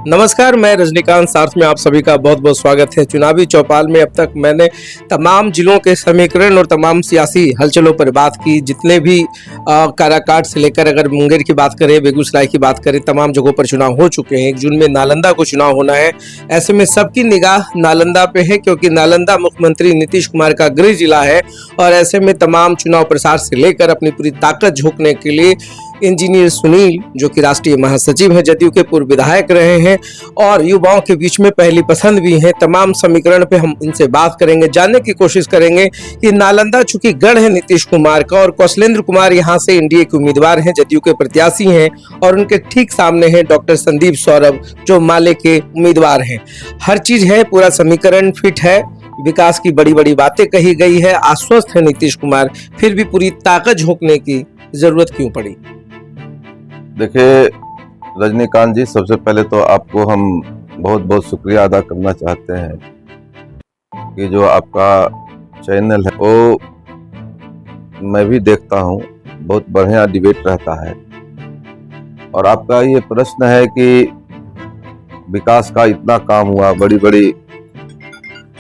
नमस्कार, मैं रजनीकांत साथ में आप सभी का बहुत बहुत स्वागत है। चुनावी चौपाल में अब तक मैंने तमाम जिलों के समीकरण और तमाम सियासी हलचलों पर बात की। जितने भी काराकाट से लेकर अगर मुंगेर की बात करें, बेगूसराय की बात करें, तमाम जगहों पर चुनाव हो चुके हैं। 1 जून में नालंदा को चुनाव होना है। ऐसे में सबकी निगाह नालंदा पे है, क्योंकि नालंदा मुख्यमंत्री नीतीश कुमार का गृह जिला है। और ऐसे में तमाम चुनाव प्रचार से लेकर अपनी पूरी ताकत झोंकने के लिए इंजीनियर सुनील, जो कि राष्ट्रीय महासचिव हैं, जदयू के पूर्व विधायक रहे हैं और युवाओं के बीच में पहली पसंद भी हैं, तमाम समीकरण पे हम इनसे बात करेंगे, जानने की कोशिश करेंगे कि नालंदा चूंकि गढ़ है नीतीश कुमार का और कौशलेंद्र कुमार यहाँ से एनडीए के उम्मीदवार हैं, जदयू के प्रत्याशी हैं, और उनके ठीक सामने हैं डॉक्टर संदीप सौरभ, जो माले के उम्मीदवार हैं। हर चीज है, पूरा समीकरण फिट है, विकास की बड़ी बड़ी बातें कही गई है, आश्वस्त है नीतीश कुमार, फिर भी पूरी ताकत झोंकने की जरूरत क्यों पड़ी? देखिए रजनीकांत जी, सबसे पहले तो आपको हम बहुत बहुत शुक्रिया अदा करना चाहते हैं कि जो आपका चैनल है वो मैं भी देखता हूँ, बहुत बढ़िया डिबेट रहता है। और आपका ये प्रश्न है कि विकास का इतना काम हुआ, बड़ी बड़ी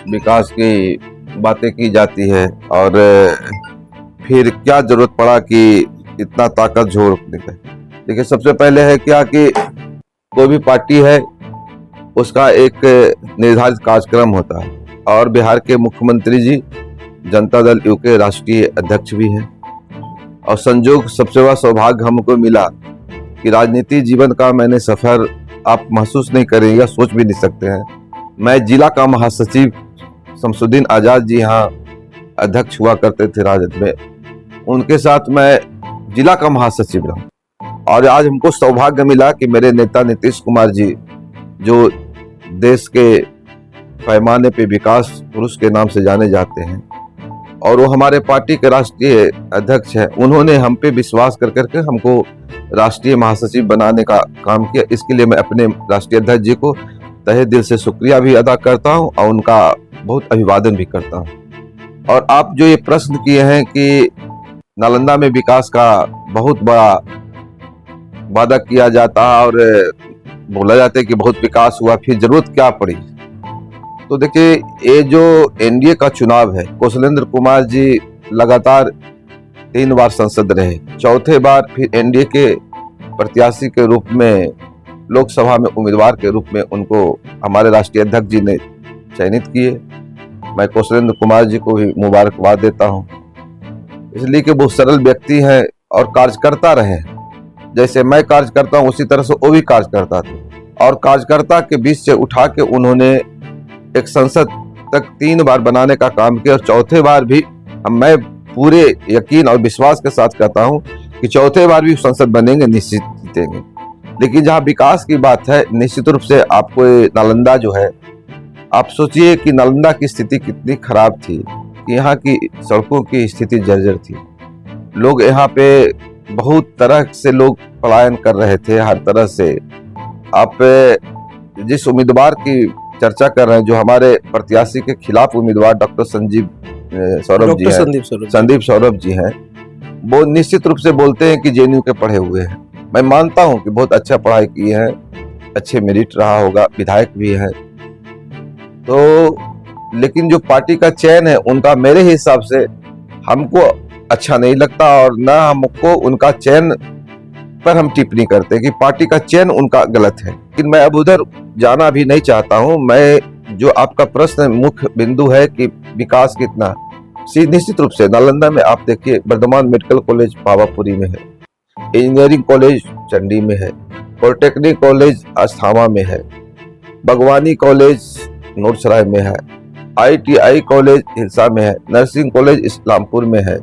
विकास की बातें की जाती है, और फिर क्या जरूरत पड़ा कि इतना ताकत झोंकने का। देखिए, सबसे पहले है क्या कि कोई भी पार्टी है उसका एक निर्धारित कार्यक्रम होता है, और बिहार के मुख्यमंत्री जी जनता दल यू के राष्ट्रीय अध्यक्ष भी हैं। और संजोग, सबसे बड़ा सौभाग्य हमको मिला कि राजनीति जीवन का मैंने सफर आप महसूस नहीं करेंगे या सोच भी नहीं सकते हैं। मैं जिला का महासचिव शमसुद्दीन आजाद जी यहाँ अध्यक्ष हुआ करते थे राजद में, उनके साथ मैं जिला का महासचिव रहा। और आज हमको सौभाग्य मिला कि मेरे नेता नीतीश कुमार जी, जो देश के पैमाने पे विकास पुरुष के नाम से जाने जाते हैं, और वो हमारे पार्टी के राष्ट्रीय अध्यक्ष हैं, उन्होंने हम पे विश्वास कर करके हमको राष्ट्रीय महासचिव बनाने का काम किया। इसके लिए मैं अपने राष्ट्रीय अध्यक्ष जी को तहे दिल से शुक्रिया भी अदा करता हूं और उनका बहुत अभिवादन भी करता हूं। और आप जो ये प्रश्न किए हैं कि नालंदा में विकास का बहुत बड़ा वादा किया जाता है और बोला जाता है कि बहुत विकास हुआ, फिर जरूरत क्या पड़ी। तो देखिए, ये जो एनडीए का चुनाव है, कौशलेंद्र कुमार जी लगातार 3 बार सांसद रहे, चौथे बार फिर एनडीए के प्रत्याशी के रूप में लोकसभा में उम्मीदवार के रूप में उनको हमारे राष्ट्रीय अध्यक्ष जी ने चयनित किए। मैं कौशलेंद्र कुमार जी को भी मुबारकबाद देता हूँ, इसलिए कि वो सरल व्यक्ति हैं और कार्यकर्ता रहे। जैसे मैं कार्य करता हूँ उसी तरह से वो भी कार्य करता थे, और कार्यकर्ता के बीच से उठा के उन्होंने एक संसद तक 3 बार बनाने का काम किया। और चौथे बार भी मैं पूरे यकीन और विश्वास के साथ कहता हूँ कि चौथे बार भी संसद बनेंगे, निश्चित जीतेंगे। लेकिन जहाँ विकास की बात है, निश्चित रूप से आपको नालंदा जो है, आप सोचिए कि नालंदा की स्थिति कितनी खराब थी कि यहाँ की सड़कों की स्थिति जर्जर थी। लोग यहाँ पे बहुत तरह से लोग पलायन कर रहे थे, हर तरह से। आप जिस उम्मीदवार की चर्चा कर रहे हैं, जो हमारे प्रत्याशी के खिलाफ उम्मीदवार डॉक्टर संदीप सौरभ जी हैं, वो निश्चित रूप से बोलते हैं कि जेएनयू के पढ़े हुए हैं। मैं मानता हूं कि बहुत अच्छा पढ़ाई की है, अच्छे मेरिट रहा होगा, विधायक भी है। तो लेकिन जो पार्टी का चयन है उनका, मेरे हिसाब से हमको अच्छा नहीं लगता, और ना हमको उनका चयन पर हम टिप्पणी करते हैं कि पार्टी का चयन उनका गलत है। लेकिन मैं अब उधर जाना भी नहीं चाहता हूं। मैं जो आपका प्रश्न मुख्य बिंदु है कि विकास कितना, निश्चित रूप से नालंदा में आप देखिए, वर्धमान मेडिकल कॉलेज पावापुरी में है, इंजीनियरिंग कॉलेज चंडी में है, पॉलिटेक्निक कॉलेज अस्थामा में है, बागवानी कॉलेज नूरसराय में है, ITI कॉलेज हिलसा में है, नर्सिंग कॉलेज इस्लामपुर में है।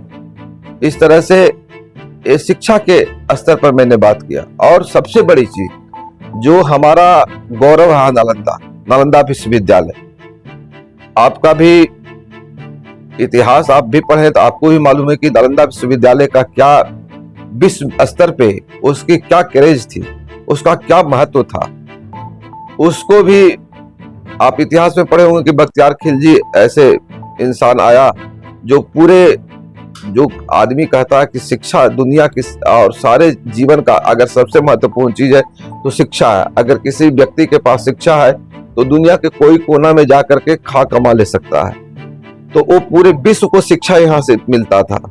इस तरह से शिक्षा के स्तर पर मैंने बात किया। और सबसे बड़ी चीज जो हमारा गौरव है, नालंदा विश्वविद्यालय। आपका भी इतिहास आप भी पढ़े तो आपको भी मालूम है कि नालंदा विश्वविद्यालय का क्या विश्व स्तर पे उसकी क्या क्रेज थी, उसका क्या महत्व था। उसको भी आप इतिहास में पढ़े होंगे कि बख्तियार खिलजी ऐसे इंसान आया जो पूरे जो आदमी कहता है कि शिक्षा दुनिया की और सारे जीवन का अगर सबसे महत्वपूर्ण चीज है तो शिक्षा है। अगर किसी व्यक्ति के पास शिक्षा है तो दुनिया के कोई कोना में जा करके खा कमा ले सकता है। तो वो पूरे विश्व को शिक्षा यहाँ से मिलता था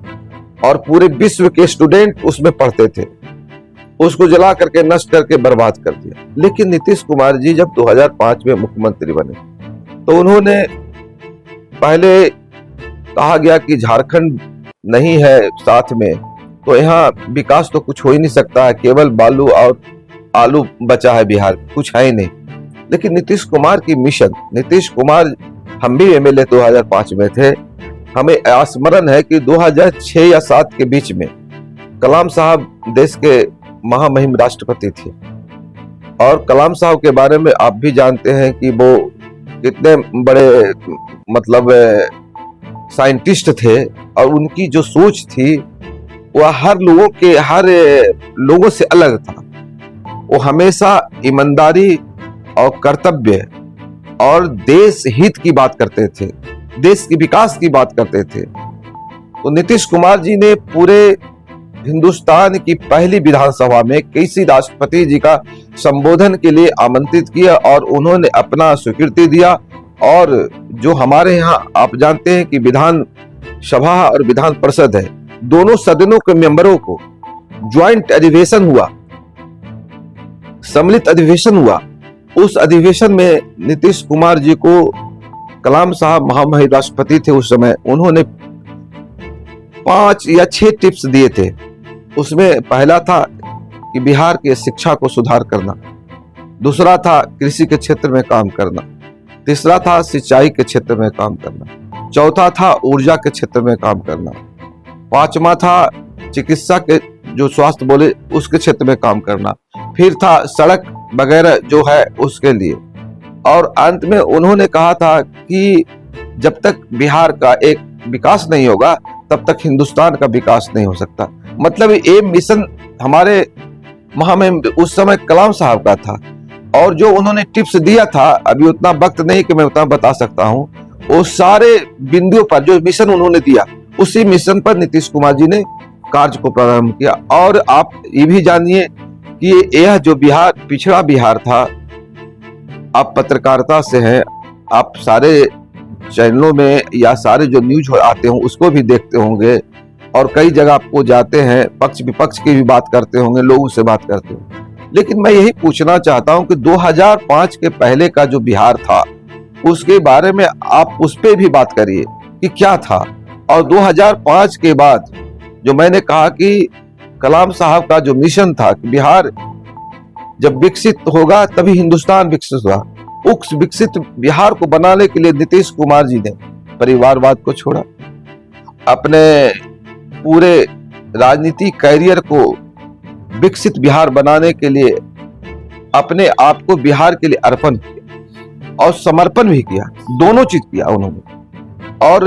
और पूरे विश्व के स्टूडेंट उसमें पढ़ते थे। उसको जला करके नष्ट करके बर्बाद कर दिया। लेकिन नीतीश कुमार जी जब 2005 में मुख्यमंत्री बने तो उन्होंने पहले कहा गया कि झारखंड नहीं है साथ में तो यहाँ विकास तो कुछ हो ही नहीं सकता है, केवल बालू और आलू बचा है बिहार, कुछ है ही नहीं। लेकिन नीतीश कुमार की मिशन, नीतीश कुमार, हम भी एमएलए 2005 में थे, हमें स्मरण है कि 2006 या 7 के बीच में कलाम साहब देश के महामहिम राष्ट्रपति थे और कलाम साहब के बारे में आप भी जानते हैं कि वो कितने बड़े मतलब साइंटिस्ट थे और उनकी जो सोच थी वह हर लोगों से अलग था। वो हमेशा ईमानदारी और कर्तव्य और देश हित की बात करते थे, देश के विकास की बात करते थे। तो नीतीश कुमार जी ने पूरे हिंदुस्तान की पहली विधानसभा में किसी राष्ट्रपति जी का संबोधन के लिए आमंत्रित किया और उन्होंने अपना स्वीकृति दिया। और जो हमारे यहाँ आप जानते हैं कि विधान सभा और विधान परिषद है, दोनों सदनों के मेंबरों को ज्वाइंट अधिवेशन हुआ, सम्मिलित अधिवेशन हुआ। उस अधिवेशन में नीतीश कुमार जी को कलाम साहब महामहिम राष्ट्रपति थे उस समय, उन्होंने 5 या 6 टिप्स दिए थे। उसमें पहला था कि बिहार के शिक्षा को सुधार करना, दूसरा था कृषि के क्षेत्र में काम करना, तीसरा था सिंचाई के क्षेत्र में काम करना, चौथा था ऊर्जा के क्षेत्र में काम करना, पांचवा था चिकित्सा के जो स्वास्थ्य बोले उसके क्षेत्र में काम करना, फिर था सड़क वगैरह जो है उसके लिए। और अंत में उन्होंने कहा था कि जब तक बिहार का एक विकास नहीं होगा तब तक हिंदुस्तान का विकास नहीं हो सकता। मतलब ये मिशन हमारे महामहिम उस समय कलाम साहब का था। और जो उन्होंने टिप्स दिया था, अभी उतना वक्त नहीं कि मैं उतना बता सकता हूं, वो सारे बिंदुओं पर जो मिशन उन्होंने दिया उसी मिशन पर नीतीश कुमार जी ने कार्य को प्रारंभ किया। और आप ये भी जानिए कि यह जो बिहार पिछड़ा बिहार था, आप पत्रकारिता से हैं, आप सारे चैनलों में या सारे जो न्यूज आते हों उसको भी देखते होंगे और कई जगह आपको जाते हैं, पक्ष विपक्ष की भी बात करते होंगे, लोगों से बात करते होंगे। लेकिन मैं यही पूछना चाहता हूं कि 2005 के पहले का जो बिहार था उसके बारे में आप उस पर भी बात करिए कि क्या था। और 2005 के बाद जो मैंने कहा कि कलाम साहब का जो मिशन था कि बिहार जब विकसित होगा तभी हिंदुस्तान विकसित होगा, उस विकसित बिहार को बनाने के लिए नीतीश कुमार जी ने परिवारवाद को छोड़ा, अपने पूरे राजनीतिक कैरियर को विकसित बिहार बनाने के लिए अपने आप को बिहार के लिए अर्पण किया और समर्पण भी किया, दोनों चीज किया उन्होंने। और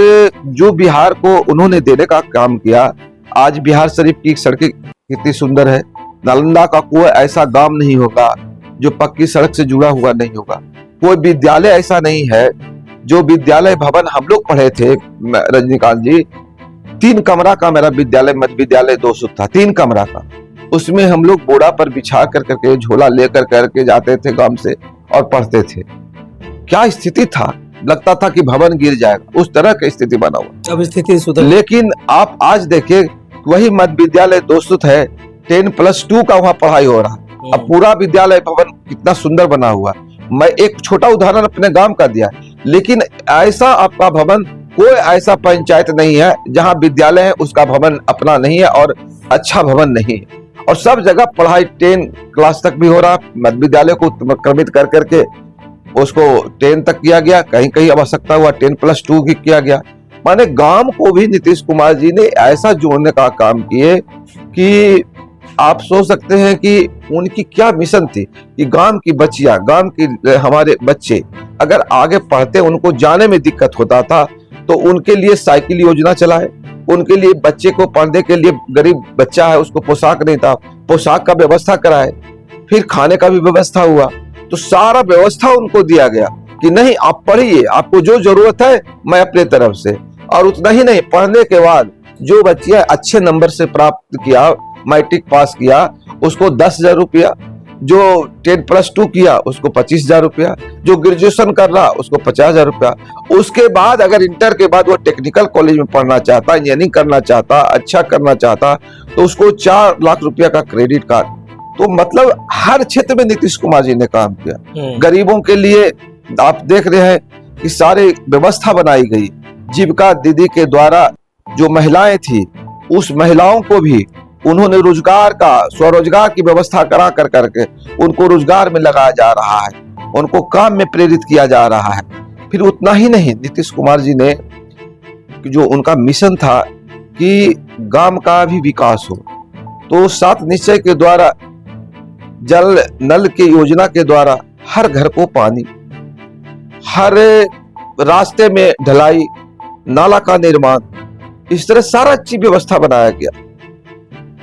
जो बिहार को उन्होंने देने का काम किया, आज बिहार शरीफ की सड़कें कितनी सुंदर है, नालंदा का कोई ऐसा गांव नहीं होगा जो पक्की सड़क से जुड़ा हुआ नहीं होगा, कोई विद्यालय ऐसा नहीं है जो विद्यालय भवन हम लोग पढ़े थे रजनीकांत जी, 3 कमरा का मेरा विद्यालय मध्य विद्यालय 200 था, 3 कमरा का। उसमें हम लोग बोरा पर बिछा कर करके झोला लेकर करके जाते थे गांव से और पढ़ते थे। क्या स्थिति था, लगता था कि भवन गिर जाएगा, उस तरह की स्थिति बना हुआ। अब स्थिति सुधर। लेकिन आप आज देखिए वही मध्य विद्यालय 200 है, 10+2 का वहाँ पढ़ाई हो रहा है। अब पूरा विद्यालय भवन कितना सुंदर बना हुआ। मैं एक छोटा उदाहरण अपने गांव का दिया, लेकिन ऐसा आपका भवन कोई ऐसा पंचायत नहीं है जहां विद्यालय है उसका भवन अपना नहीं है और अच्छा भवन नहीं है। और सब जगह पढ़ाई 10 क्लास तक भी हो रहा, मध्य विद्यालय को क्रमित कर करके उसको 10 तक किया गया, कहीं कहीं आवश्यकता हुआ 10+2 की किया गया। माने गांव को भी नीतीश कुमार जी ने ऐसा जोड़ने का काम किए कि आप सोच सकते हैं कि उनकी क्या मिशन थी कि गांव की बच्चियां, गांव की हमारे बच्चे अगर आगे पढ़ते उनको जाने में दिक्कत होता था तो उनके लिए साइकिल योजना चलाए, उनके लिए बच्चे को पढ़ने के लिए, गरीब बच्चा है उसको पोशाक नहीं था, पोशाक का व्यवस्था कराए, फिर खाने का भी व्यवस्था हुआ। तो सारा व्यवस्था उनको दिया गया कि नहीं आप पढ़िए, आपको जो जरूरत है मैं अपने तरफ से। और उतना ही नहीं, पढ़ने के बाद जो बच्चे अच्छे नंबर से प्राप्त किया, मैट्रिक पास किया, उसको 10,000 रुपया, जो 10+2 किया उसको 25,000 रुपया, जो ग्रेजुएशन कर रहा उसको 50,000 रुपया। उसके बाद अगर इंटर के बाद वो टेक्निकल कॉलेज में पढ़ना चाहता, इंजीनियरिंग करना चाहता, अच्छा करना चाहता, तो उसको 4 लाख रुपया का क्रेडिट कार्ड। तो मतलब हर क्षेत्र में नीतीश कुमार जी ने काम किया। गरीबों के लिए आप देख रहे हैं कि सारी व्यवस्था बनाई गई। जीविका दीदी के द्वारा जो महिलाएं थी, उस महिलाओं को भी उन्होंने रोजगार का, स्वरोजगार की व्यवस्था करा कर करके उनको रोजगार में लगाया जा रहा है, उनको काम में प्रेरित किया जा रहा है। फिर उतना ही नहीं, नीतीश कुमार जी ने जो उनका मिशन था कि गांव का भी विकास हो, तो 7 निश्चय के द्वारा, जल नल की योजना के द्वारा हर घर को पानी, हर रास्ते में ढलाई, नाला का निर्माण, इस तरह सारा चीज व्यवस्था बनाया गया।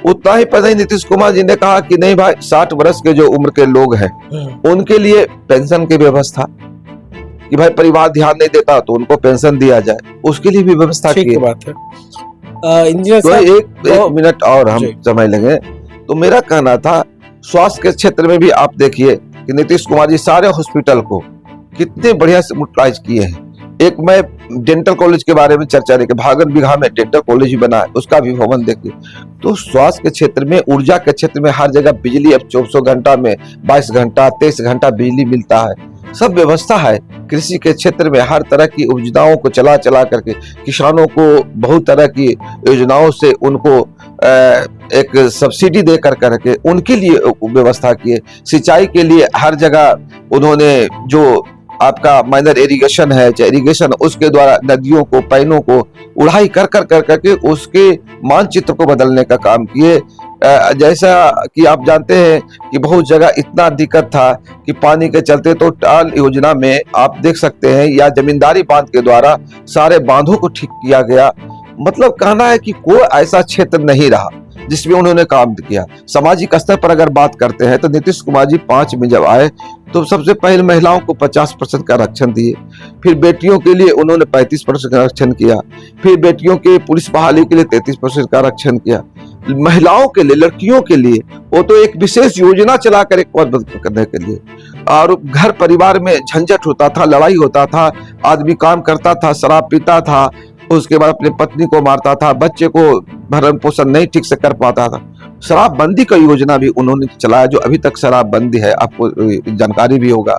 उतना ही पता ही नीतीश कुमार जी ने कहा कि नहीं भाई, 60 वर्ष के जो उम्र के लोग हैं उनके लिए पेंशन की व्यवस्था, कि भाई परिवार ध्यान नहीं देता तो उनको पेंशन दिया जाए, उसके लिए भी व्यवस्था की बात है। इंजीनियर तो एक मिनट और हम समय लेंगे। तो मेरा कहना था, स्वास्थ्य के क्षेत्र में भी आप देखिए कि नीतीश कुमार जी सारे हॉस्पिटल को कितने बढ़िया से यूटिलाइज किए हैं। एक मैं डेंटल कॉलेज के बारे में चर्चा रही, भागल बिघा में डेंटल कॉलेज ही बना है, उसका भी भवन देखिए। तो स्वास्थ्य के क्षेत्र में, ऊर्जा के क्षेत्र में हर जगह बिजली, अब 24 घंटा में 22 घंटा 23 घंटा बिजली मिलता है, सब व्यवस्था है। कृषि के क्षेत्र में हर तरह की योजनाओं को चला करके किसानों को बहुत तरह की योजनाओं से उनको एक सब्सिडी दे करके उनके लिए व्यवस्था किए। सिंचाई के लिए हर जगह उन्होंने जो आपका माइनर इरिगेशन है, चाहे इरिगेशन, उसके द्वारा नदियों को, पैनों को उड़ाई कर करके उसके मानचित्र को बदलने का काम किए। जैसा कि आप जानते हैं कि बहुत जगह इतना दिक्कत था कि पानी के चलते, तो टाल योजना में आप देख सकते हैं, या जमींदारी बांध के द्वारा सारे बांधों को ठीक किया गया। मतलब कहना है कि कोई ऐसा क्षेत्र नहीं रहा जिसमें उन्होंने काम किया। सामाजिक स्तर पर अगर बात करते हैं तो नीतीश कुमार जी 5 में जब आए तो सबसे पहले महिलाओं को 50% का आरक्षण दिए, फिर बेटियों के लिए उन्होंने 35% का आरक्षण किया, फिर बेटियों के पुलिस बहाली के लिए 33% का आरक्षण किया। महिलाओं के लिए, लड़कियों के लिए वो तो एक विशेष योजना चलाकर एक पद करने के लिए, और घर परिवार में झंझट होता था, लड़ाई होता था, आदमी काम करता था, शराब पीता था, उसके बाद अपनी पत्नी को मारता था, बच्चे को भरण पोषण नहीं ठीक से कर पाता था। शराबबंदी का योजना भी उन्होंने चलाया, जो अभी तक शराबबंदी है, आपको जानकारी भी होगा।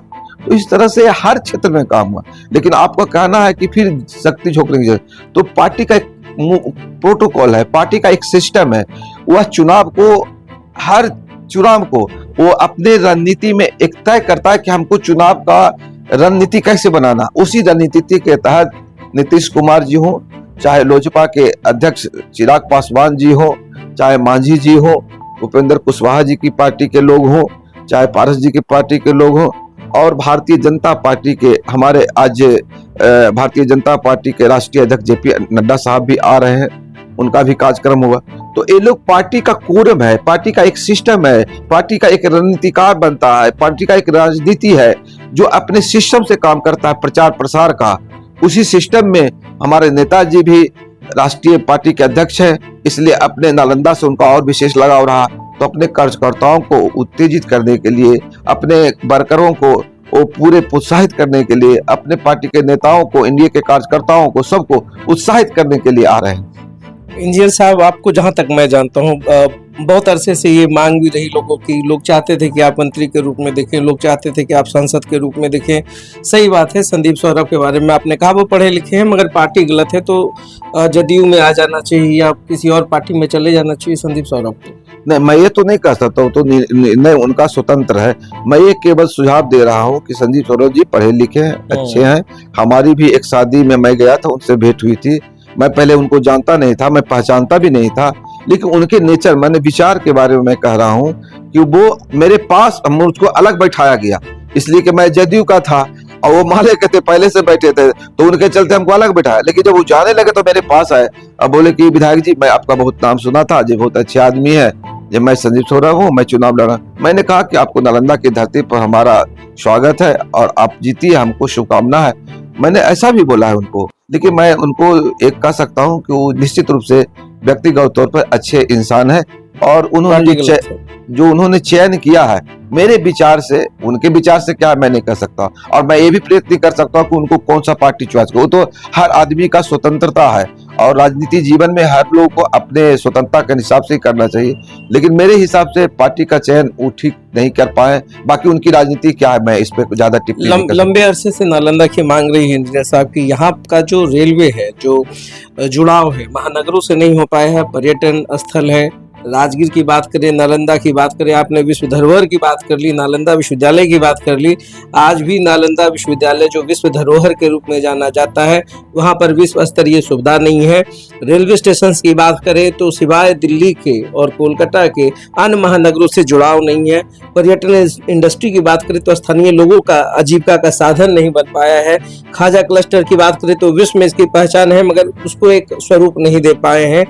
तो इस तरह से हर क्षेत्र में काम हुआ। लेकिन आपका कहना है कि फिर शक्ति झोंकने की जरूरत, तो पार्टी का एक प्रोटोकॉल है, पार्टी का एक सिस्टम है, वह चुनाव को, हर चुनाव को वो अपने रणनीति में एक तय करता है कि हमको चुनाव का रणनीति कैसे बनाना। उसी रणनीति के तहत नीतीश कुमार जी हो, चाहे लोजपा के अध्यक्ष चिराग पासवान जी हो, चाहे मांझी जी हो, उपेंद्र कुशवाहा जी की पार्टी के लोग हो, चाहे पारस जी की पार्टी के लोग हो, और भारतीय जनता पार्टी के हमारे आज भारतीय जनता पार्टी के राष्ट्रीय अध्यक्ष जेपी नड्डा साहब भी आ रहे हैं, उनका भी कार्यक्रम हुआ। तो ये लोग, पार्टी का कोरम है, पार्टी का एक सिस्टम है, पार्टी का एक रणनीतिकार बनता है, पार्टी का एक राजनीति है जो अपने सिस्टम से काम करता है, प्रचार प्रसार का। उसी सिस्टम में हमारे नेताजी भी राष्ट्रीय पार्टी के अध्यक्ष हैं, इसलिए अपने नालंदा से उनका और विशेष लगाव रहा। तो अपने कार्यकर्ताओं को उत्तेजित करने के लिए, अपने वर्करों को वो पूरे प्रोत्साहित करने के लिए, अपने पार्टी के नेताओं को, एनडीए के कार्यकर्ताओं को, सबको उत्साहित करने के लिए आ रहे हैं। इंजीनियर साहब, आपको जहां तक मैं जानता हूं, बहुत अरसे से ये मांग भी रही लोगों की, लोग चाहते थे कि आप मंत्री के रूप में दिखें, लोग चाहते थे कि आप सांसद के रूप में दिखें। सही बात है, संदीप सौरभ के बारे में आपने कहा वो पढ़े लिखे हैं, मगर पार्टी गलत है, तो जदयू में आ जाना चाहिए या किसी और पार्टी में चले जाना चाहिए संदीप सौरभ को। नहीं, मैं ये तो नहीं कह सकता हूँ, तो निर्णय उनका स्वतंत्र है। मैं ये केवल सुझाव दे रहा हूँ कि संदीप सौरभ जी पढ़े लिखे हैं, अच्छे हैं। हमारी भी एक शादी में मैं गया था, उनसे भेंट हुई थी। मैं पहले उनको जानता नहीं था, मैं पहचानता भी नहीं था, लेकिन उनके नेचर, मैंने विचार के बारे में मैं कह रहा हूँ कि वो मेरे पास, मुझको अलग बैठाया गया, इसलिए कि मैं जदयू का था और वो माले के थे, पहले से बैठे थे, तो उनके चलते हमको अलग बैठाया। लेकिन जब वो जाने लगे तो मेरे पास आए, अब बोले कि विधायक जी, मैं आपका बहुत नाम सुना था, जी बहुत अच्छे आदमी है, जब मैं संदीप सौरभ हूँ, मैं चुनाव लड़ा। मैंने कहा कि आपको नालंदा की धरती पर हमारा स्वागत है और आप जीतिए, हमको शुभकामना है। मैंने ऐसा भी बोला है उनको, लेकिन मैं उनको एक कह सकता हूँ कि वो निश्चित रूप से व्यक्तिगत तौर पर अच्छे इंसान है, और उन्होंने पार्टी गलत है। जो उन्होंने चयन किया है, मेरे विचार से, उनके विचार से क्या मैं नहीं कर सकता, और मैं ये भी प्रयत्न कर सकता हूँ कि उनको कौन सा पार्टी चॉइस करो। तो हर आदमी का स्वतंत्रता है, और राजनीति जीवन में हर लोग को अपने स्वतंत्रता के हिसाब से ही करना चाहिए। लेकिन मेरे हिसाब से पार्टी का चयन वो ठीक नहीं कर पाए। बाकी उनकी राजनीति क्या है, मैं इस पे ज्यादा टिप्पणी नहीं कर सकता। लंबे अरसे से नालंदा की मांग रही है इंजीनियर साहब की यहाँ का जो रेलवे है, जो जुड़ाव है महानगरों से नहीं हो पाया है, पर्यटन स्थल है। राजगीर की बात करें, नालंदा की बात करें, आपने विश्व धरोहर की बात कर ली, नालंदा विश्वविद्यालय की बात कर ली। आज भी नालंदा विश्वविद्यालय जो विश्व धरोहर के रूप में जाना जाता है, वहाँ पर विश्व स्तरीय सुविधा नहीं है। रेलवे स्टेशन की बात करें तो सिवाय दिल्ली के और कोलकाता के अन्य महानगरों से जुड़ाव नहीं है। पर्यटन इंडस्ट्री की बात करें तो स्थानीय लोगों का आजीविका का साधन नहीं बन पाया है। खाजा क्लस्टर की बात करें तो विश्व में इसकी पहचान है, मगर उसको एक स्वरूप नहीं दे पाए हैं।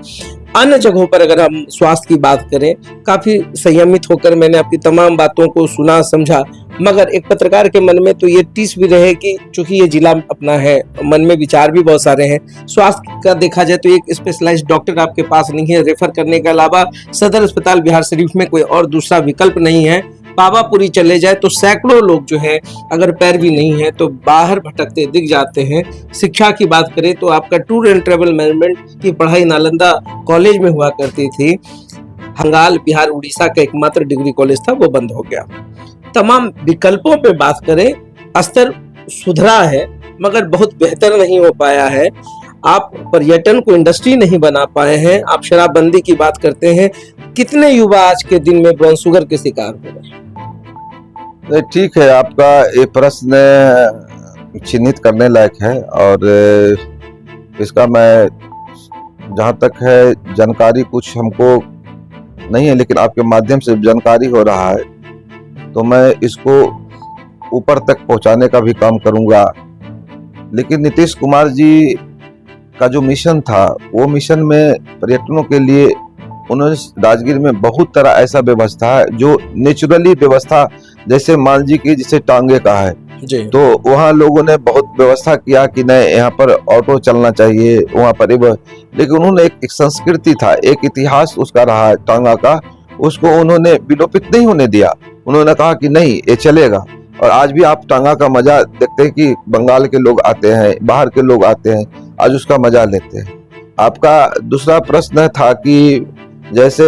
अन्य जगहों पर अगर हम स्वास्थ्य की बात करें, काफी संयमित होकर मैंने आपकी तमाम बातों को सुना समझा, मगर एक पत्रकार के मन में तो ये टीस भी रहे कि चूंकि ये जिला अपना है, मन में विचार भी बहुत सारे हैं। स्वास्थ्य का देखा जाए तो एक स्पेशलाइज्ड डॉक्टर आपके पास नहीं है, रेफर करने के अलावा सदर अस्पताल बिहार शरीफ में कोई और दूसरा विकल्प नहीं है। पावापुरी चले जाए तो सैकड़ों लोग जो है, अगर पैर भी नहीं है तो बाहर भटकते दिख जाते हैं। शिक्षा की बात करें तो आपका टूर एंड ट्रेवल मैनेजमेंट की पढ़ाई नालंदा कॉलेज में हुआ करती थी। हंगाल बिहार उड़ीसा का एकमात्र डिग्री कॉलेज था, वो बंद हो गया। तमाम विकल्पों पे बात करें, स्तर सुधरा है मगर बहुत बेहतर नहीं हो पाया है। आप पर्यटन को इंडस्ट्री नहीं बना पाए हैं। आप शराबबंदी की बात करते हैं, कितने युवा आज के दिन में ब्राउन शुगर के शिकार हो रहे हैं? ठीक है, आपका ये प्रश्न चिन्हित करने लायक है, और इसका मैं जहाँ तक है जानकारी कुछ हमको नहीं है, लेकिन आपके माध्यम से जानकारी हो रहा है तो मैं इसको ऊपर तक पहुँचाने का भी काम करूँगा। लेकिन नीतीश कुमार जी का जो मिशन था, वो मिशन में पर्यटनों के लिए उन्होंने राजगीर में बहुत तरह ऐसा व्यवस्था है जो नेचुरली व्यवस्था, जैसे मान जी की जिसे टांगे का है जी। तो वहाँ लोगों ने बहुत व्यवस्था किया कि नहीं यहाँ पर ऑटो चलना चाहिए, वहाँ पर लेकिन उन्होंने एक संस्कृति था, एक इतिहास उसका रहा है टांगा का, उसको उन्होंने विलोपित नहीं होने दिया। उन्होंने कहा कि नहीं ये चलेगा, और आज भी आप टांगा का मजा देखते हैं कि बंगाल के लोग आते हैं, बाहर के लोग आते हैं, आज उसका मजा लेते हैं। आपका दूसरा प्रश्न था कि जैसे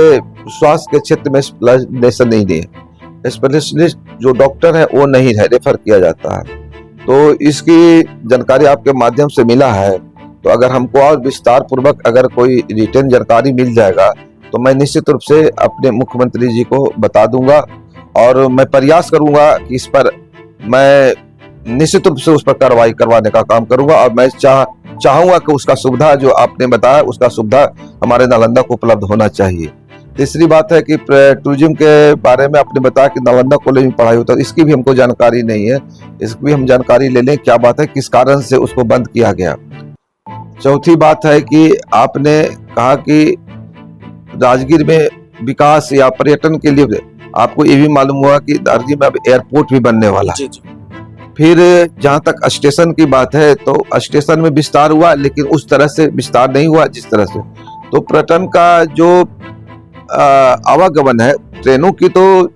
स्वास्थ्य के क्षेत्र में स्पेशलाइजेशन नहीं है, स्पेशलिस्ट जो डॉक्टर है वो नहीं है, रेफर किया जाता है। तो इसकी जानकारी आपके माध्यम से मिला है, तो अगर हमको और विस्तार पूर्वक अगर कोई रिटर्न जानकारी मिल जाएगा तो मैं निश्चित रूप से अपने मुख्यमंत्री जी को बता दूंगा, और मैं प्रयास करूंगा कि इस पर मैं निश्चित रूप से उस पर कार्रवाई करवाने का काम करूंगा, और मैं चाहूंगा कि उसका सुविधा जो आपने बताया उसका सुविधा हमारे नालंदा को उपलब्ध होना चाहिए। तीसरी बात है कि टूरिज्म के बारे में आपने बताया कि नालंदा कॉलेज में पढ़ाई होता है, इसकी भी हमको जानकारी नहीं है, इसकी भी हम जानकारी ले लें, क्या बात है, किस कारण से उसको बंद किया गया। चौथी बात है कि आपने कहा कि राजगीर में विकास या पर्यटन के लिए आपको ये भी मालूम हुआ कि राजगीर में अब एयरपोर्ट भी बनने वाला है। फिर जहां तक स्टेशन की बात है तो स्टेशन में विस्तार हुआ, लेकिन उस तरह से विस्तार नहीं हुआ जिस तरह से। तो पर्यटन का जो आवागमन है ट्रेनों की, तो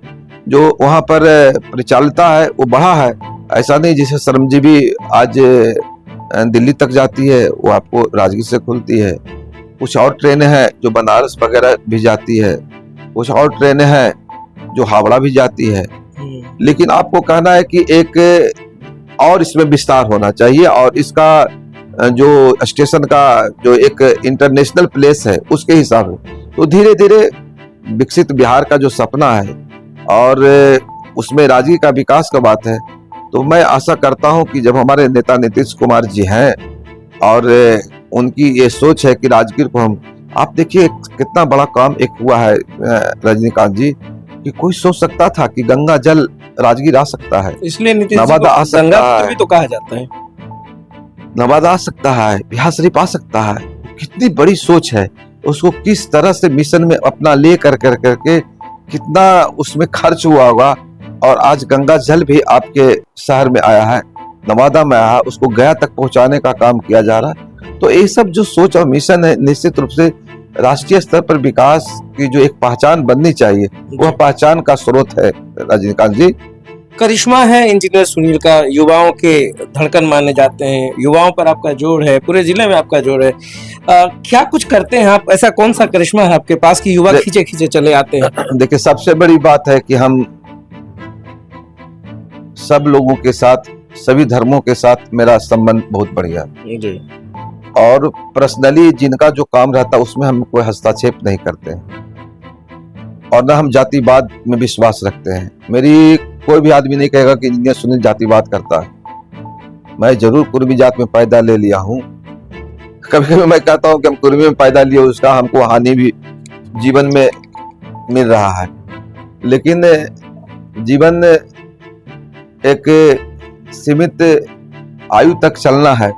जो वहां पर परिचालिता है वो बढ़ा है। ऐसा नहीं जैसे श्रमजीवी आज दिल्ली तक जाती है वो आपको राजगीर से खुलती है। कुछ और ट्रेनें हैं जो बनारस वगैरह भी जाती है, कुछ और ट्रेनें हैं जो हावड़ा भी जाती है। लेकिन आपको कहना है कि एक और इसमें विस्तार होना चाहिए, और इसका जो स्टेशन का जो एक इंटरनेशनल प्लेस है उसके हिसाब से तो धीरे धीरे विकसित बिहार का जो सपना है और उसमें राजगीर का विकास का बात है, तो मैं आशा करता हूं कि जब हमारे नेता नीतीश कुमार जी हैं और उनकी ये सोच है कि राजगीर को हम, आप देखिए कितना बड़ा काम एक हुआ है रजनीकांत जी, कि कोई सोच सकता था कि गंगा जल राजगीर आ सकता है, इसलिए नीतीश नवादा आ सकता है, भी तो कहा जाता है, नवादा आ सकता है, बिहार शरीफ आ सकता है। कितनी बड़ी सोच है, उसको किस तरह से मिशन में अपना ले कर करके कितना उसमें खर्च हुआ होगा, और आज गंगा जल भी आपके शहर में आया है। नवादा में आया उसको गया तक पहुंचाने का काम किया जा रहा है। तो ये सब जो सोच और मिशन है, निश्चित रूप से राष्ट्रीय स्तर पर विकास की जो एक पहचान बननी चाहिए, वह पहचान का स्रोत है रजनीकांत जी। करिश्मा है इंजीनियर सुनील का, युवाओं के धड़कन माने जाते हैं, युवाओं पर आपका जोर है, पूरे जिले में आपका जोर है। क्या कुछ करते हैं आप, ऐसा कौन सा करिश्मा है आपके पास कि युवा खींचे खींचे चले आते हैं? देखिए, सबसे बड़ी बात है कि हम सब लोगों के साथ, सभी धर्मों के साथ मेरा संबंध बहुत बढ़िया है जी। और पर्सनली जिनका जो काम रहता है उसमें हम कोई हस्तक्षेप नहीं करते हैं और न हम जातिवाद में विश्वास रखते हैं। मेरी कोई भी आदमी नहीं कहेगा कि इंजीनियर सुनील जातिवाद करता है। मैं जरूर कुर्मी जात में पैदा ले लिया हूँ। कभी कभी मैं कहता हूँ कि हम कुर्मी में पैदा लिए, उसका हमको हानि भी जीवन में मिल रहा है, लेकिन जीवन एक सीमित आयु तक चलना है।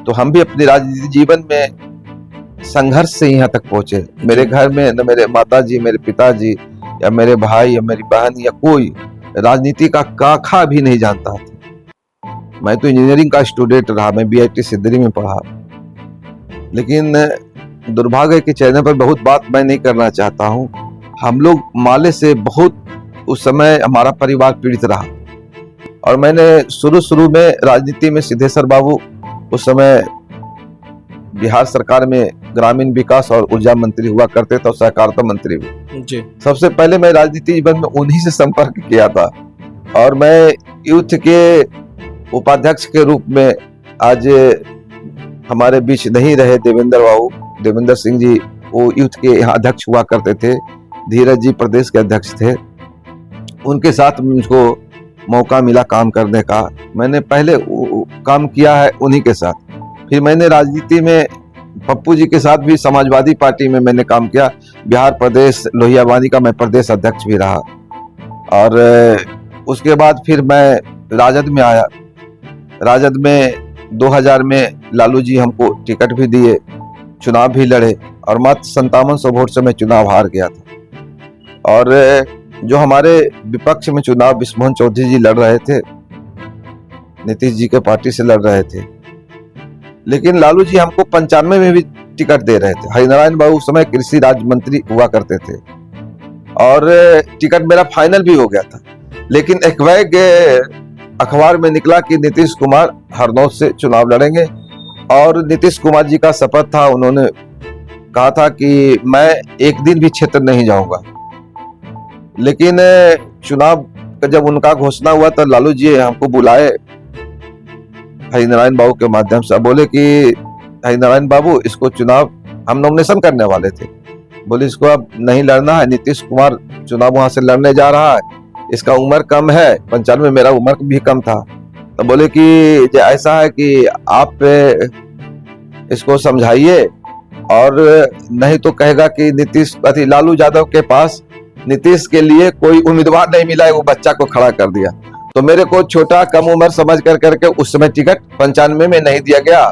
तो हम भी अपने राजनीतिक जीवन में संघर्ष से यहाँ तक पहुंचे। मेरे घर में न मेरे माताजी, मेरे पिताजी या मेरे भाई या मेरी बहन या कोई राजनीति का काखा भी नहीं जानता था। मैं तो इंजीनियरिंग का स्टूडेंट रहा, मैं बीआईटी सिद्धरी में पढ़ा, लेकिन दुर्भाग्य के चैनल पर बहुत बात मैं नहीं करना चाहता हूँ। हम लोग माले से बहुत उस समय हमारा परिवार पीड़ित रहा और मैंने शुरू में राजनीति में सिद्धेश्वर बाबू उस समय बिहार सरकार में ग्रामीण विकास और ऊर्जा मंत्री हुआ करते थे और सहकारिता मंत्री भी जी। सबसे पहले मैं राजनीति जीवन में उन्हीं से संपर्क किया था और मैं यूथ के उपाध्यक्ष के रूप में आज हमारे बीच नहीं रहे। देवेंद्र सिंह जी वो यूथ के यहाँ अध्यक्ष हुआ करते थे, धीरज जी प्रदेश के अध्यक्ष थे। उनके साथ मुझको मौका मिला काम करने का। मैंने पहले काम किया है उन्हीं के साथ, फिर मैंने राजनीति में पप्पू जी के साथ भी समाजवादी पार्टी में मैंने काम किया। बिहार प्रदेश लोहियावानी का मैं प्रदेश अध्यक्ष भी रहा और उसके बाद फिर मैं राजद में आया। राजद में 2000 में लालू जी हमको टिकट भी दिए, चुनाव भी लड़े और मात्र 5700 वोट से मैं चुनाव हार गया था। और जो हमारे विपक्ष में चुनाव बिस्मोहन चौधरी जी लड़ रहे थे, नीतीश जी के पार्टी से लड़ रहे थे, लेकिन लालू जी हमको 95 में भी टिकट दे रहे थे। हरिनारायण बाबू उस समय कृषि राज्य मंत्री हुआ करते थे और टिकट मेरा फाइनल भी हो गया था, लेकिन एक वैग अखबार में निकला कि नीतीश कुमार हरनौत से चुनाव लड़ेंगे और नीतीश कुमार जी का शपथ था। उन्होंने कहा था कि मैं एक दिन भी क्षेत्र नहीं जाऊंगा, लेकिन चुनाव का जब उनका घोषणा हुआ तो लालू जी हमको बुलाए हरिनारायण बाबू के माध्यम से, बोले कि हरिनारायण बाबू इसको चुनाव हम नॉमिनेशन करने वाले थे, बोले इसको अब नहीं लड़ना है, नीतीश कुमार चुनाव वहां से लड़ने जा रहा है, इसका उम्र कम है, 95 में मेरा उम्र भी कम था। तो बोले कि ऐसा है कि आप इसको समझाइए और नहीं तो कहेगा कि लालू यादव के पास नीतीश के लिए कोई उम्मीदवार नहीं मिला है, वो बच्चा को खड़ा कर दिया। तो मेरे को छोटा कम उम्र समझ करके उस समय टिकट 95 में नहीं दिया गया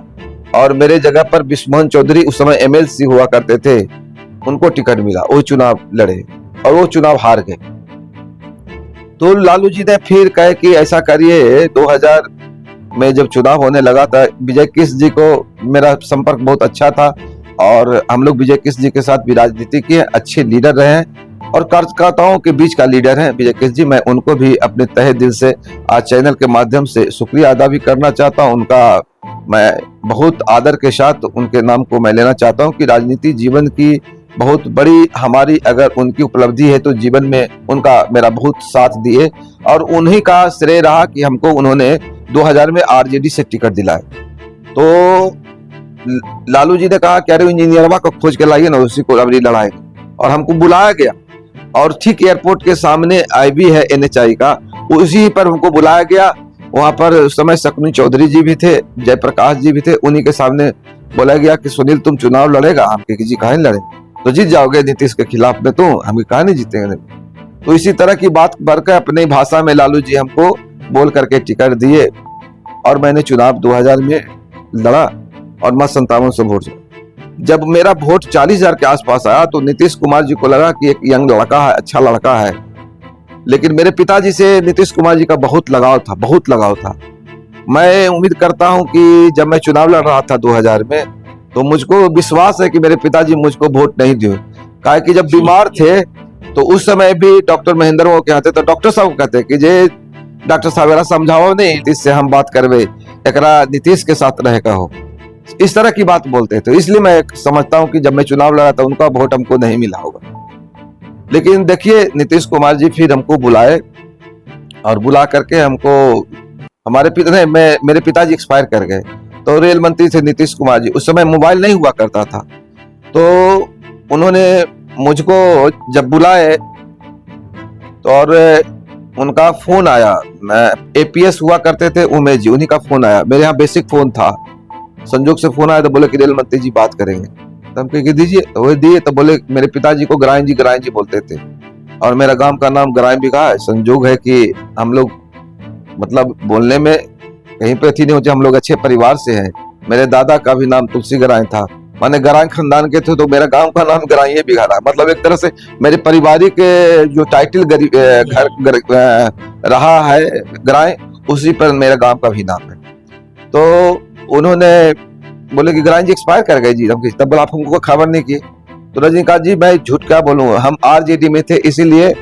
और मेरे जगह पर बिस्मोहन चौधरी उस समय एमएलसी हुआ करते थे, उनको टिकट मिला, वो चुनाव लड़े और वो चुनाव हार गए। तो लालू जी ने फिर कहे कि ऐसा करिए, 2000 में जब चुनाव होने लगा था, विजय कृष्ण जी को मेरा संपर्क बहुत अच्छा था और हम लोग विजय कृष्ण जी के साथ भी राजनीति किए, अच्छे लीडर रहे हैं और कार्यकर्ताओं के बीच का लीडर है विजय कृष्ण जी। मैं उनको भी अपने तहे दिल से आज चैनल के माध्यम से शुक्रिया अदा भी करना चाहता हूं। उनका मैं बहुत आदर के साथ उनके नाम को मैं लेना चाहता हूं कि राजनीति जीवन की बहुत बड़ी हमारी अगर उनकी उपलब्धि है तो जीवन में उनका मेरा बहुत साथ दिए और उन्हीं का श्रेय रहा कि हमको उन्होंने 2000 में आरजेडी से टिकट दिलाए। तो लालू जी ने कहा कि अरे इंजीनियरवा को खोज के लाइए ना, उसी को अबरी लड़ाएंगे और हमको बुलाया गया और ठीक एयरपोर्ट के सामने आईबी है NHI का, उसी पर हमको बुलाया गया। वहां पर उस समय शकुनी चौधरी जी भी थे, जयप्रकाश जी भी थे, उन्हीं के सामने बोला गया कि सुनील तुम चुनाव लड़ेगा? हम कहे जी काहे लड़े, तो जीत जाओगे नीतीश के खिलाफ में, तो हम कहा नहीं जीतेंगे। तो इसी तरह की बात बढ़कर अपनी भाषा में लालू जी हमको बोल करके टिकट दिए और मैंने चुनाव 2000 में लड़ा और मत 5700 वोट। जब मेरा वोट 40,000 के आसपास आया तो नीतीश कुमार जी को लगा कि एक यंग लड़का है, अच्छा लड़का है, लेकिन मेरे पिताजी से नीतीश कुमार जी का बहुत लगाव था मैं उम्मीद करता हूं कि जब मैं चुनाव लड़ रहा था 2000 में, तो मुझको विश्वास है कि मेरे पिताजी मुझको वोट नहीं दिए। काहे कि जब बीमार थे तो उस समय भी डॉक्टर महेंद्र वो कहते, तो डॉक्टर साहब कहते कि जे डॉक्टर साहब एरा समझाओ नहीं, नीतीश से हम बात करवे, एकरा नीतीश के साथ रहेगा हो, इस तरह की बात बोलते थे। इसलिए मैं समझता हूं कि जब मैं चुनाव लड़ा था उनका वोट हमको नहीं मिला होगा। लेकिन देखिए नीतीश कुमार जी फिर हमको बुलाए और बुला करके हमको हमारे मेरे पिताजी एक्सपायर कर गए, तो रेल मंत्री थे नीतीश कुमार जी। उस समय मोबाइल नहीं हुआ करता था, तो उन्होंने मुझको जब बुलाए तो और उनका फोन आया, एपीएस हुआ करते थे उमेश जी, उन्हीं का फोन आया। मेरे यहाँ बेसिक फोन था, संजोग से फोन आया तो बोले कि रेल मंत्री जी बात करेंगे। तो हम कहे दीजिए, तो वो दिए। तो बोले मेरे पिताजी को गराइन जी बोलते थे, और मेरा गांव का नाम गराइन बिघा है। संजोग है कि हम लोग मतलब बोलने में कहीं पे थी नहीं होती, हम लोग अच्छे परिवार से हैं। मेरे दादा का भी नाम तुलसी गराइन था, माने गराइन खानदान के थे, तो मेरा गांव का नाम गराइन बिघा रहा। मतलब एक तरह से मेरे पारिवारिक जो टाइटल घर रहा है गराइन, उसी पर मेरा गांव का भी नाम है। तो उन्होंने बोले कि गराइन जी एक्सपायर कर गए जी। तब बोला आप हमको खबर नहीं की। तो रजनीकांत जी मैं झूठ क्या बोलूं, हम आरजेडी में थे, इसीलिए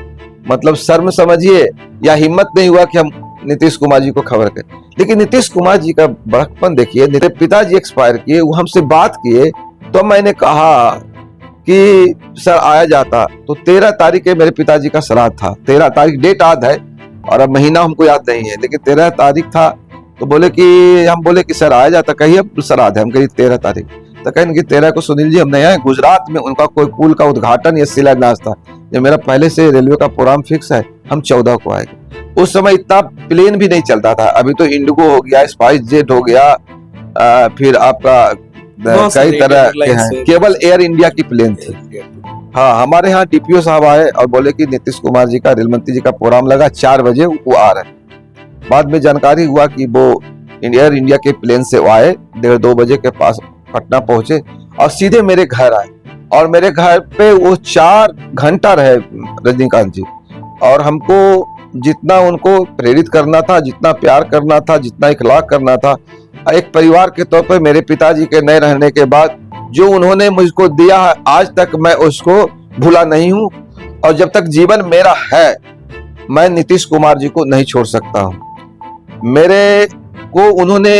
मतलब शर्म समझिए या हिम्मत नहीं हुआ कि हम नीतीश कुमार जी को खबर करें। लेकिन नीतीश कुमार जी का बड़कपन देखिए, मेरे पिताजी एक्सपायर किए, वो हमसे बात किए, तो मैंने कहा कि सर आया जाता। तो 13 तारीख के मेरे पिताजी का श्राद्ध था, 13 तारीख डेट याद है और अब महीना हमको याद नहीं है, लेकिन 13 तारीख था। तो बोले कि हम बोले कि सर आया जाता, कहिए श्राद्ध है। हम कहिए 13 तारीख। तो कहें कि 13 को सुनील जी हम नहीं आए, गुजरात में उनका कोई पुल का उद्घाटन या शिलान्यास था। जो मेरा पहले से रेलवे का प्रोग्राम फिक्स है, हम 14 को आएंगे। उस समय इतना प्लेन भी नहीं चलता था, अभी तो इंडिगो हो गया, स्पाइस जेट हो गया, फिर आपका कई तरह के हैं, केवल एयर इंडिया की प्लेन थी। हाँ, हमारे यहाँ डीपीओ साहब आए और बोले कि नीतीश कुमार जी का, रेल मंत्री जी का प्रोग्राम लगा 4 बजे वो आ रहे हैं। बाद में जानकारी हुआ कि वो एयर इंडिया के प्लेन से आए, 1:30-2 बजे के पास पटना पहुंचे और सीधे मेरे घर आए, और मेरे घर पे वो 4 घंटा रहे रजनीकांत जी। और हमको जितना उनको प्रेरित करना था, जितना प्यार करना था, जितना इखलाक करना था, एक परिवार के तौर पर मेरे पिताजी के नहीं रहने के बाद जो उन्होंने मुझको दिया है, आज तक मैं उसको भूला नहीं हूं। और जब तक जीवन मेरा है, मैं नीतीश कुमार जी को नहीं छोड़ सकता हूं। मेरे को उन्होंने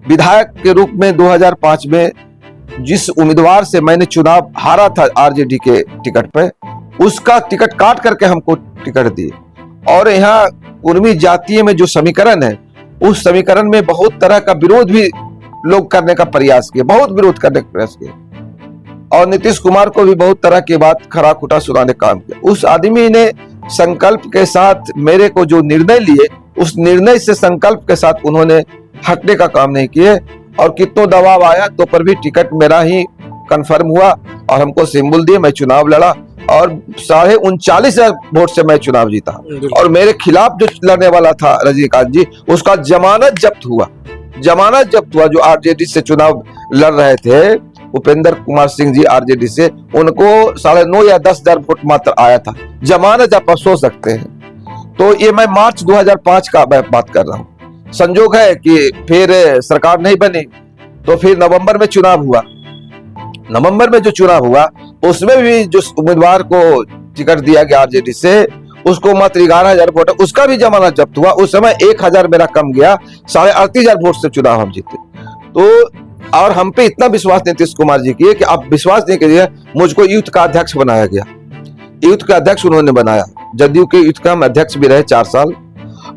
विधायक के रूप में 2005 में जिस उम्मीदवार से मैंने चुनाव हारा था आरजेडी के टिकट पे, उसका टिकट काट करके हमको टिकट दिए। और यहाँ कुर्मी जातीय में जो समीकरण है, उस समीकरण में बहुत तरह का विरोध भी लोग करने का प्रयास किए, बहुत विरोध करने का प्रयास किया, और नीतीश कुमार को भी बहुत तरह की बात खरा खुटा सुनाने का काम किया। उस आदमी ने संकल्प के साथ मेरे को जो निर्णय लिए, उस निर्णय से संकल्प के साथ उन्होंने हटने का काम नहीं किए। और कितना दबाव आया तो पर भी टिकट मेरा ही कंफर्म हुआ और हमको सिंबल दिए, मैं चुनाव लड़ा और 39,500 वोट से मैं चुनाव जीता। और मेरे खिलाफ जो लड़ने वाला था रजनीकांत जी, उसका जमानत जब्त हुआ। जमानत जब्त हुआ, जो आरजेडी से चुनाव लड़ रहे थे, उपेंद्र कुमार सिंह जी आरजेडी से, उनको 9.5 या 10,000 वोट मात्र आया था। जमानत आप सोच सकते हैं। तो ये मैं मार्च 2005 का बात कर रहा हूँ। संजोग है कि फिर सरकार नहीं बनी, तो फिर नवंबर में चुनाव हुआ। नवंबर में जो चुनाव हुआ, उसमें भी जो उम्मीदवार को टिकट दिया गया आरजेडी से, उसको मात्र 11,000 वोट, उसका भी जमानत जब्त हुआ। उस समय 1,000 मेरा कम गया, 38,500 वोट से चुनाव हम जीते। तो और हम पे इतना विश्वास नीतीश कुमार जी की कि आप विश्वास नहीं करिए, मुझको यूथ का अध्यक्ष बनाया गया। यूथ का अध्यक्ष उन्होंने बनाया, जदयू के यूथ का हम अध्यक्ष भी रहे 4 साल।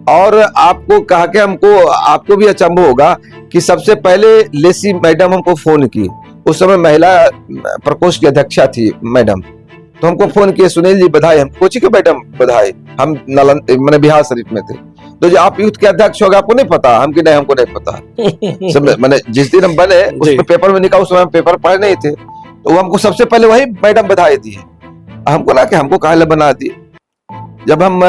और आपको कहा कि आपको भी अचंभ होगा कि सबसे पहले लेसी मैडम हमको फोन की। उस समय महिला प्रकोष्ठ की अध्यक्षा थी मैडम, तो हमको फोन किए, सुनील जी बधाई। हम कोची के मैडम बधाई, हम मैंने बिहार शरीफ में थे। तो जो आप यूथ के अध्यक्ष होगा, आपको नहीं पता? हम कि नहीं, हमको नहीं पता। मैंने जिस दिन हम बने, उसमें पेपर में निकाल, उस समय हम पेपर पढ़े नहीं थे, तो वो हमको सबसे पहले वही मैडम बधाई दी है। हमको ना कि हमको काहे बना दिए। जब हम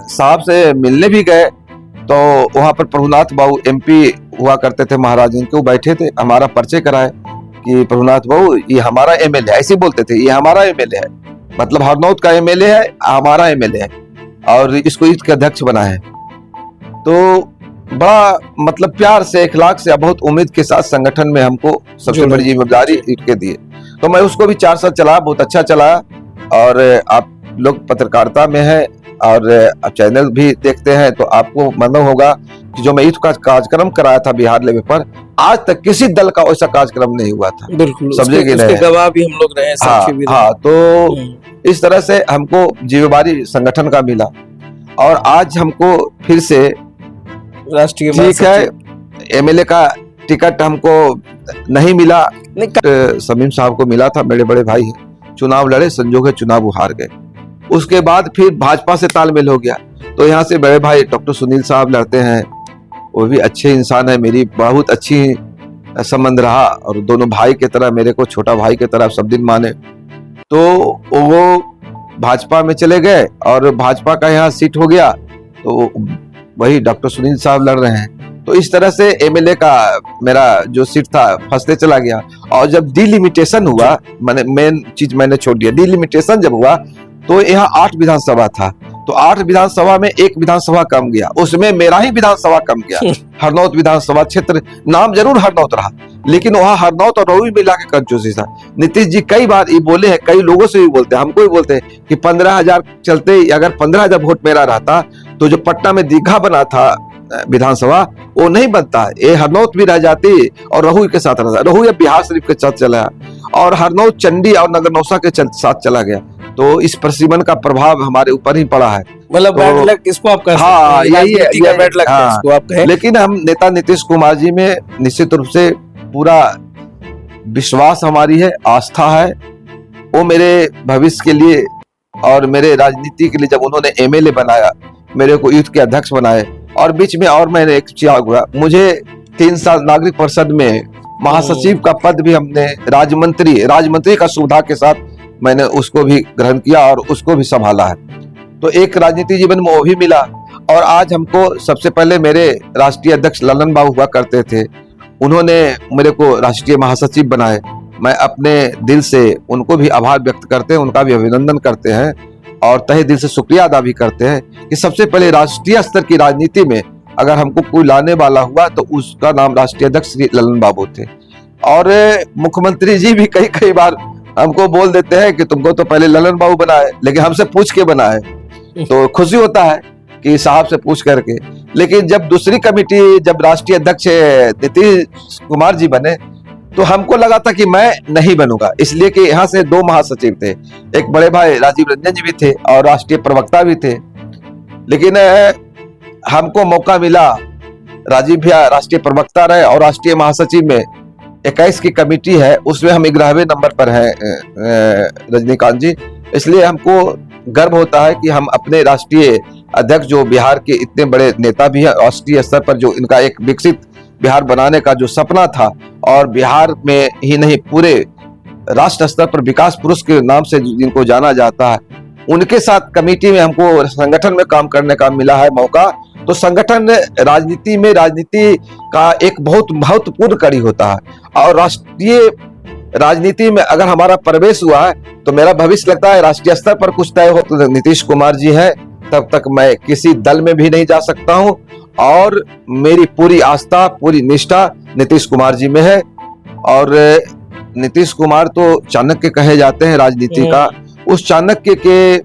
साहब से मिलने भी गए, तो वहां पर प्रभुनाथ बाबू एमपी हुआ करते थे महाराज, इनके बैठे थे, हमारा परिचय कराए कि प्रभुनाथ बाबू ये हमारा एमएलए है, ऐसे बोलते थे, ये हमारा एमएलए है, मतलब हरनौत का एमएलए है, हमारा एमएलए है, और इसको यूथ के अध्यक्ष बना है। तो बड़ा मतलब प्यार से, इखलाक से, बहुत उम्मीद के साथ संगठन में हमको सबसे जोड़ा। बड़ी जिम्मेदारी इनके दिए। तो मैं उसको भी 4 साल चलाया, बहुत अच्छा चलाया। और आप लोग पत्रकारिता में हैं और आप चैनल भी देखते हैं, तो आपको मालूम होगा कि जो मैं यूथ का कार्यक्रम कराया था बिहार लेवल पर, आज तक किसी दल का वैसा कार्यक्रम नहीं हुआ था। बिल्कुल, समझे कि उसके नहीं? गवाह भी हम लोग रहे, साक्षी भी रहे। हाँ, तो इस तरह से हमको जिम्मेदारी संगठन का मिला और आज हमको फिर से राष्ट्रीय ठीक है महासचिव। एमएलए का टिकट हमको नहीं मिला, नहीं, समीम साहब को मिला था, मेरे बड़े भाई हैं, चुनाव लड़े, संजोग है चुनाव वो हार गए। उसके बाद फिर भाजपा से तालमेल हो गया, तो यहाँ से बड़े भाई डॉक्टर सुनील साहब लड़ते हैं, वो भी अच्छे इंसान है, मेरी बहुत अच्छी संबंध रहा और दोनों भाई की तरह, मेरे को छोटा भाई की तरह सब दिन माने। तो वो भाजपा में चले गए और भाजपा का यहाँ सीट हो गया, तो वही डॉक्टर सुनील साहब लड़ रहे हैं। तो इस तरह से एमएलए का मेरा जो सीट था फंसते चला गया। और जब डिलिमिटेशन हुआ, मैंने मेन चीज मैंने छोड़ दिया, डिलिमिटेशन जब हुआ तो यहाँ 8 विधानसभा था, तो 8 विधानसभा में 1 विधानसभा कम गया, उसमें मेरा ही विधानसभा कम गया। हरनौत विधानसभा क्षेत्र, नाम जरूर हरनौत रहा, लेकिन वहाँ हरनौत और रोहू मिला के कंजूसी था। नीतीश जी कई बार ये बोले हैं, कई लोगों से भी बोलते हैं, हमको भी बोलते हैं कि 15,000 चलते, अगर 15,000 वोट मेरा रहता तो जो पटना में दीघा बना था विधानसभा, वो नहीं बनता, ये हरनौत भी रह जाती और रोहू के साथ रहता। रोहू या बिहार शरीफ के साथ चला और हरनौत चंडी और नगरनौसा के साथ चला गया। तो इस प्रसिमन का प्रभाव हमारे ऊपर ही पड़ा है। मतलब तो- बैड लक इसको आप कह सकते हाँ, हैं, यही है, राजनीति का यही- बैड लक है, हाँ। इसको आप कहें। लेकिन हम नेता नीतीश कुमार जी में निश्चित रूप से पूरा विश्वास हमारी है, आस्था है। वो मेरे भविष्य के लिए और मेरे राजनीति के लिए, जब उन्होंने एमएलए बनाया, मेरे को यूथ के अध्यक्ष बनाए, और बीच में और मैंने एक चीज हुआ, मुझे 3 साल नागरिक परिषद में महासचिव का पद भी हमने, राजमंत्री का सुविधा के साथ मैंने उसको भी ग्रहण किया और उसको भी संभाला है। तो एक राजनीति जीवन में वो भी मिला। और आज हमको सबसे पहले मेरे राष्ट्रीय अध्यक्ष ललन बाबू हुआ करते थे, उन्होंने मेरे को राष्ट्रीय महासचिव बनाए। मैं अपने दिल से उनको भी आभार व्यक्त करते हैं, उनका भी अभिनंदन करते हैं और तहे दिल से शुक्रिया अदा भी करते हैं कि सबसे पहले राष्ट्रीय स्तर की राजनीति में अगर हमको कोई लाने वाला हुआ तो उसका नाम राष्ट्रीय अध्यक्ष श्री ललन बाबू थे। और मुख्यमंत्री जी भी कई बार हमको बोल देते हैं कि तुमको तो पहले ललन बाबू बनाए, लेकिन हमसे पूछ के बनाए। तो खुशी होता है कि साहब से पूछ करके। लेकिन जब दूसरी कमेटी, जब राष्ट्रीय अध्यक्ष नीतीश कुमार जी बने, तो हमको लगा था कि मैं नहीं बनूंगा, इसलिए कि यहाँ से 2 महासचिव थे, एक बड़े भाई राजीव रंजन जी भी थे और राष्ट्रीय प्रवक्ता भी थे। लेकिन हमको मौका मिला, राजीव भैया राष्ट्रीय प्रवक्ता रहे और राष्ट्रीय महासचिव में 21 की कमेटी है, उसमें हम 11वें नंबर पर हैं रजनीकांत जी। इसलिए हमको गर्व होता है कि हम अपने राष्ट्रीय अध्यक्ष, जो बिहार के इतने बड़े नेता भी हैं, राष्ट्रीय स्तर पर जो इनका एक विकसित बिहार बनाने का जो सपना था, और बिहार में ही नहीं पूरे राष्ट्र स्तर पर विकास पुरुष के नाम से जिनको जाना जाता है, उनके साथ कमेटी में हमको संगठन में काम करने का मिला है मौका। तो संगठन राजनीति का एक बहुत महत्वपूर्ण कड़ी होता है, और राष्ट्रीय राजनीति में अगर हमारा प्रवेश हुआ है तो मेरा भविष्य लगता है राष्ट्रीय स्तर पर कुछ तय हो। तो नीतीश कुमार जी हैं, तब तक मैं किसी दल में भी नहीं जा सकता हूं, और मेरी पूरी आस्था, पूरी निष्ठा नीतीश कुमार जी में है। और नीतीश कुमार तो चाणक्य कहे जाते हैं राजनीति का, उस चाणक्य के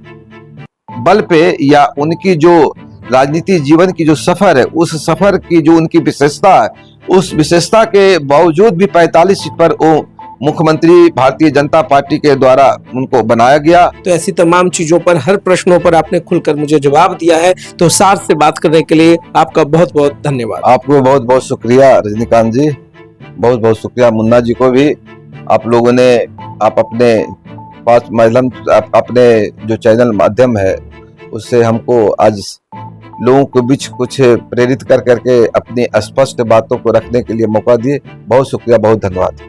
बल पे या उनकी जो राजनीति जीवन की जो सफर है, उस सफर की जो उनकी विशेषता है, उस विशेषता के बावजूद भी 45 सीट पर वो मुख्यमंत्री भारतीय जनता पार्टी के द्वारा उनको बनाया गया। तो ऐसी तमाम चीजों पर, हर प्रश्नों पर आपने खुलकर मुझे जवाब दिया है, तो सार से बात करने के लिए आपका बहुत बहुत धन्यवाद। आपको बहुत बहुत शुक्रिया रजनीकांत जी, बहुत बहुत शुक्रिया मुन्ना जी को भी। आप लोगों ने, आप अपने पास माध्यम, अपने जो चैनल माध्यम है, उससे हमको आज लोगों के बीच कुछ प्रेरित कर करके अपनी स्पष्ट बातों को रखने के लिए मौका दिए। बहुत शुक्रिया, बहुत धन्यवाद।